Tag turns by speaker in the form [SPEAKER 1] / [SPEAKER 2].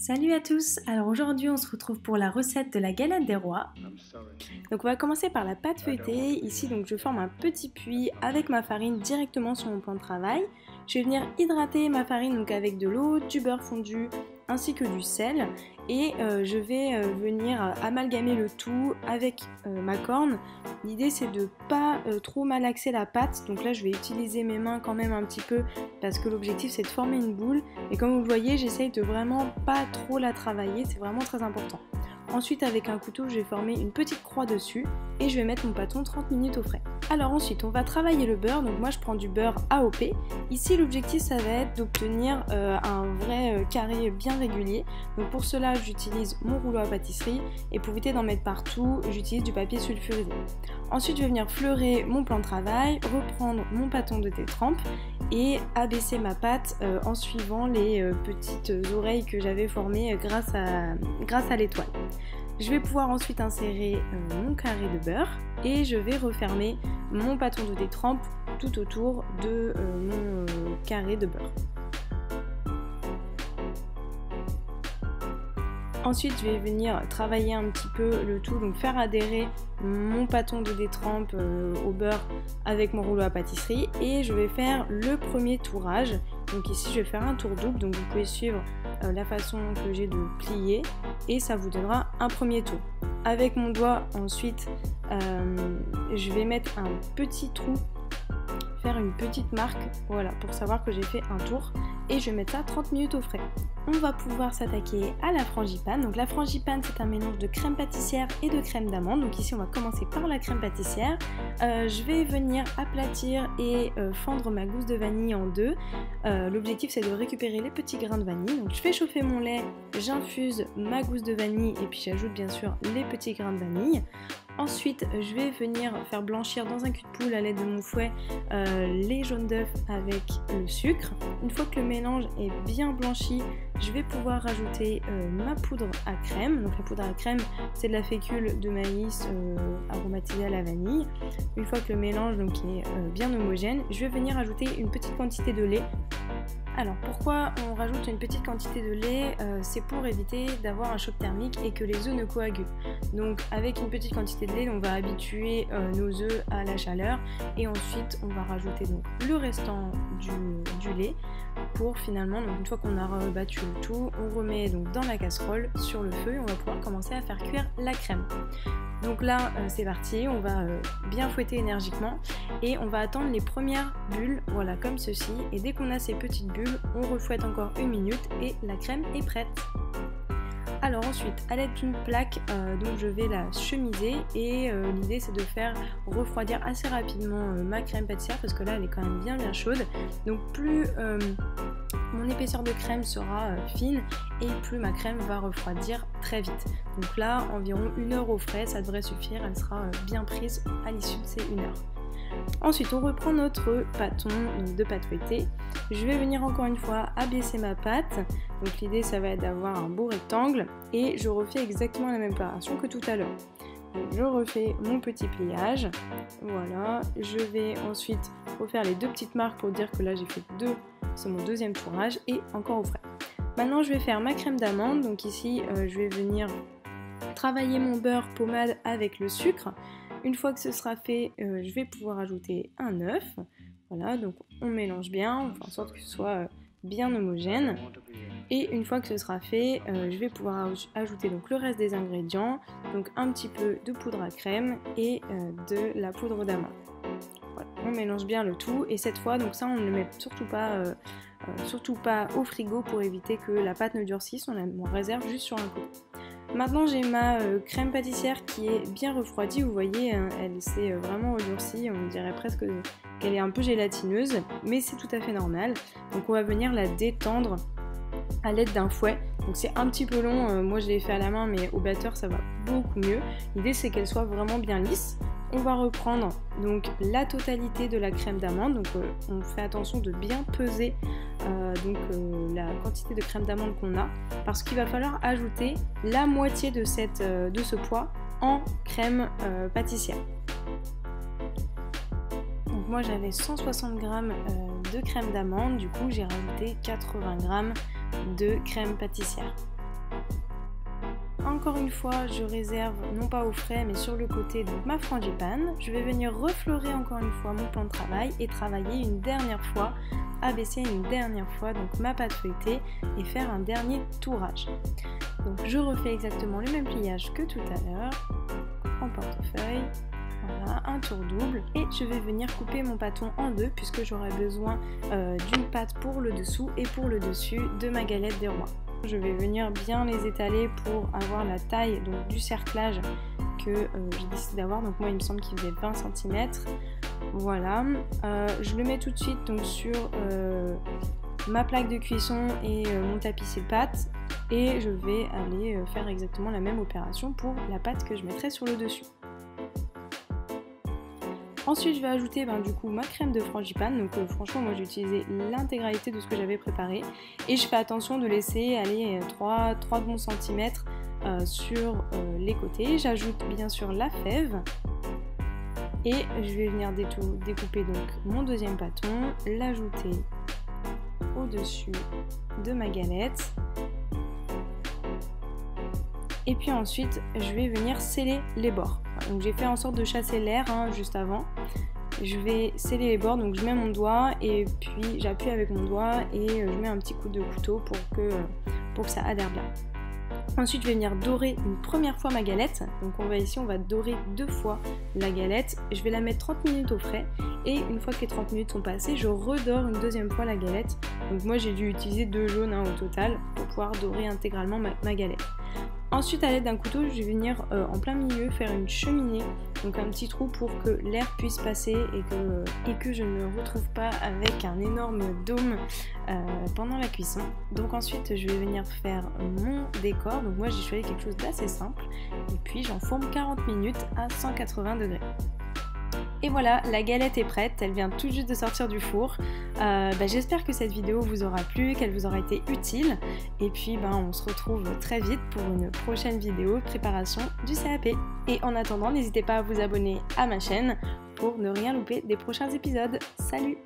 [SPEAKER 1] Salut à tous. Alors aujourd'hui on se retrouve pour la recette de la galette des rois. Donc on va commencer par la pâte feuilletée. Ici donc je forme un petit puits avec ma farine directement sur mon plan de travail. Je vais venir hydrater ma farine donc avec de l'eau, du beurre fondu ainsi que du sel et je vais venir amalgamer le tout avec ma corne. L'idée c'est de pas trop malaxer la pâte, donc là je vais utiliser mes mains quand même un petit peu parce que l'objectif c'est de former une boule et comme vous le voyez j'essaye de vraiment pas trop la travailler, c'est vraiment très important. Ensuite avec un couteau je vais former une petite croix dessus et je vais mettre mon pâton 30 minutes au frais. Alors ensuite on va travailler le beurre, donc moi je prends du beurre AOP. Ici l'objectif ça va être d'obtenir un vrai carré bien régulier. Donc pour cela j'utilise mon rouleau à pâtisserie et pour éviter d'en mettre partout j'utilise du papier sulfurisé. Ensuite je vais venir fleurer mon plan de travail, reprendre mon pâton de détrempe et abaisser ma pâte en suivant les petites oreilles que j'avais formées grâce à l'étoile. Je vais pouvoir ensuite insérer mon carré de beurre et je vais refermer mon pâton de détrempe tout autour de mon carré de beurre. Ensuite je vais venir travailler un petit peu le tout, donc faire adhérer mon pâton de détrempe au beurre avec mon rouleau à pâtisserie et je vais faire le premier tourage. Donc ici je vais faire un tour double, donc vous pouvez suivre la façon que j'ai de plier et ça vous donnera un premier tour. Avec mon doigt ensuite je vais mettre un petit trou, faire une petite marque, voilà, pour savoir que j'ai fait un tour et je vais mettre ça 30 minutes au frais. On va pouvoir s'attaquer à la frangipane. Donc la frangipane c'est un mélange de crème pâtissière et de crème d'amande. Donc ici on va commencer par la crème pâtissière. Je vais venir aplatir et fendre ma gousse de vanille en deux. L'objectif c'est de récupérer les petits grains de vanille. Donc je fais chauffer mon lait, j'infuse ma gousse de vanille et puis j'ajoute bien sûr les petits grains de vanille. Ensuite, je vais venir faire blanchir dans un cul de poule à l'aide de mon fouet les jaunes d'œufs avec le sucre. Une fois que le mélange est bien blanchi, je vais pouvoir rajouter ma poudre à crème. Donc la poudre à crème, c'est de la fécule de maïs aromatisée à la vanille. Une fois que le mélange donc, est bien homogène, je vais venir ajouter une petite quantité de lait. Alors pourquoi on rajoute une petite quantité de lait? C'est pour éviter d'avoir un choc thermique et que les œufs ne coagulent. Donc avec une petite quantité de lait, on va habituer nos œufs à la chaleur et ensuite on va rajouter donc le restant du lait pour finalement, donc une fois qu'on a rebattu le tout, on remet donc dans la casserole sur le feu et on va pouvoir commencer à faire cuire la crème. Donc là c'est parti, on va bien fouetter énergiquement et on va attendre les premières bulles, voilà comme ceci, et dès qu'on a ces petites bulles, on refouette encore une minute et la crème est prête. Alors ensuite, à l'aide d'une plaque, donc je vais la chemiser et l'idée c'est de faire refroidir assez rapidement ma crème pâtissière parce que là elle est quand même bien chaude. Donc plus mon épaisseur de crème sera fine et plus ma crème va refroidir très vite. Donc là environ 1 heure au frais, ça devrait suffire, elle sera bien prise à l'issue de ces 1 heure. Ensuite on reprend notre pâton de pâte feuilletée. Je vais venir encore une fois abaisser ma pâte. Donc l'idée ça va être d'avoir un beau rectangle et je refais exactement la même opération que tout à l'heure. Je refais mon petit pliage, voilà, je vais ensuite refaire les deux petites marques pour dire que là j'ai fait c'est mon deuxième tourage et encore au frais. Maintenant je vais faire ma crème d'amande, donc ici je vais venir travailler mon beurre pommade avec le sucre. Une fois que ce sera fait, je vais pouvoir ajouter un œuf. Voilà, donc on mélange bien, on fait en sorte que ce soit bien homogène. Et une fois que ce sera fait, je vais pouvoir ajouter donc le reste des ingrédients, donc un petit peu de poudre à crème et de la poudre d'amande. Voilà, on mélange bien le tout et cette fois, donc ça on ne le met surtout pas au frigo pour éviter que la pâte ne durcisse, on réserve juste sur un côté. Maintenant j'ai ma crème pâtissière qui est bien refroidie, vous voyez elle s'est vraiment redurcie, on dirait presque qu'elle est un peu gélatineuse, mais c'est tout à fait normal. Donc on va venir la détendre à l'aide d'un fouet, donc c'est un petit peu long, moi je l'ai fait à la main mais au batteur ça va beaucoup mieux. L'idée c'est qu'elle soit vraiment bien lisse. On va reprendre donc la totalité de la crème d'amande, donc on fait attention de bien peser la quantité de crème d'amande qu'on a, parce qu'il va falloir ajouter la moitié de ce poids en crème pâtissière. Donc moi j'avais 160 g de crème d'amande, du coup j'ai rajouté 80 g de crème pâtissière. Encore une fois, je réserve non pas au frais mais sur le côté donc ma frangipane. Je vais venir refleurer encore une fois mon plan de travail et travailler une dernière fois, abaisser une dernière fois donc ma pâte feuilletée et faire un dernier tourage. Donc je refais exactement le même pliage que tout à l'heure en portefeuille. Voilà, un tour double et je vais venir couper mon pâton en deux puisque j'aurai besoin d'une pâte pour le dessous et pour le dessus de ma galette des rois. Je vais venir bien les étaler pour avoir la taille donc, du cerclage que j'ai décidé d'avoir. Donc moi il me semble qu'il faisait 20 cm. Voilà. Je le mets tout de suite donc, sur ma plaque de cuisson et mon tapissier de pâte. Et je vais aller faire exactement la même opération pour la pâte que je mettrai sur le dessus. Ensuite je vais ajouter du coup ma crème de frangipane, donc franchement moi j'ai utilisé l'intégralité de ce que j'avais préparé et je fais attention de laisser aller 3 bons centimètres sur les côtés. J'ajoute bien sûr la fève et je vais venir découper donc mon deuxième pâton, l'ajouter au dessus de ma galette. Et puis ensuite je vais venir sceller les bords. Donc j'ai fait en sorte de chasser l'air juste avant. Je vais sceller les bords, donc je mets mon doigt et puis j'appuie avec mon doigt et je mets un petit coup de couteau pour que ça adhère bien. Ensuite je vais venir dorer une première fois ma galette. Donc on va dorer 2 fois la galette. Je vais la mettre 30 minutes au frais et une fois que les 30 minutes sont passées, je redore une deuxième fois la galette. Donc moi j'ai dû utiliser 2 jaunes au total pour pouvoir dorer intégralement ma galette. Ensuite, à l'aide d'un couteau, je vais venir en plein milieu faire une cheminée, donc un petit trou pour que l'air puisse passer et que je ne me retrouve pas avec un énorme dôme pendant la cuisson. Donc ensuite, je vais venir faire mon décor. Donc moi, j'ai choisi quelque chose d'assez simple et puis j'enfourne 40 minutes à 180 degrés. Et voilà, la galette est prête, elle vient tout juste de sortir du four. J'espère que cette vidéo vous aura plu, qu'elle vous aura été utile. Et puis on se retrouve très vite pour une prochaine vidéo de préparation du CAP. Et en attendant, n'hésitez pas à vous abonner à ma chaîne pour ne rien louper des prochains épisodes. Salut!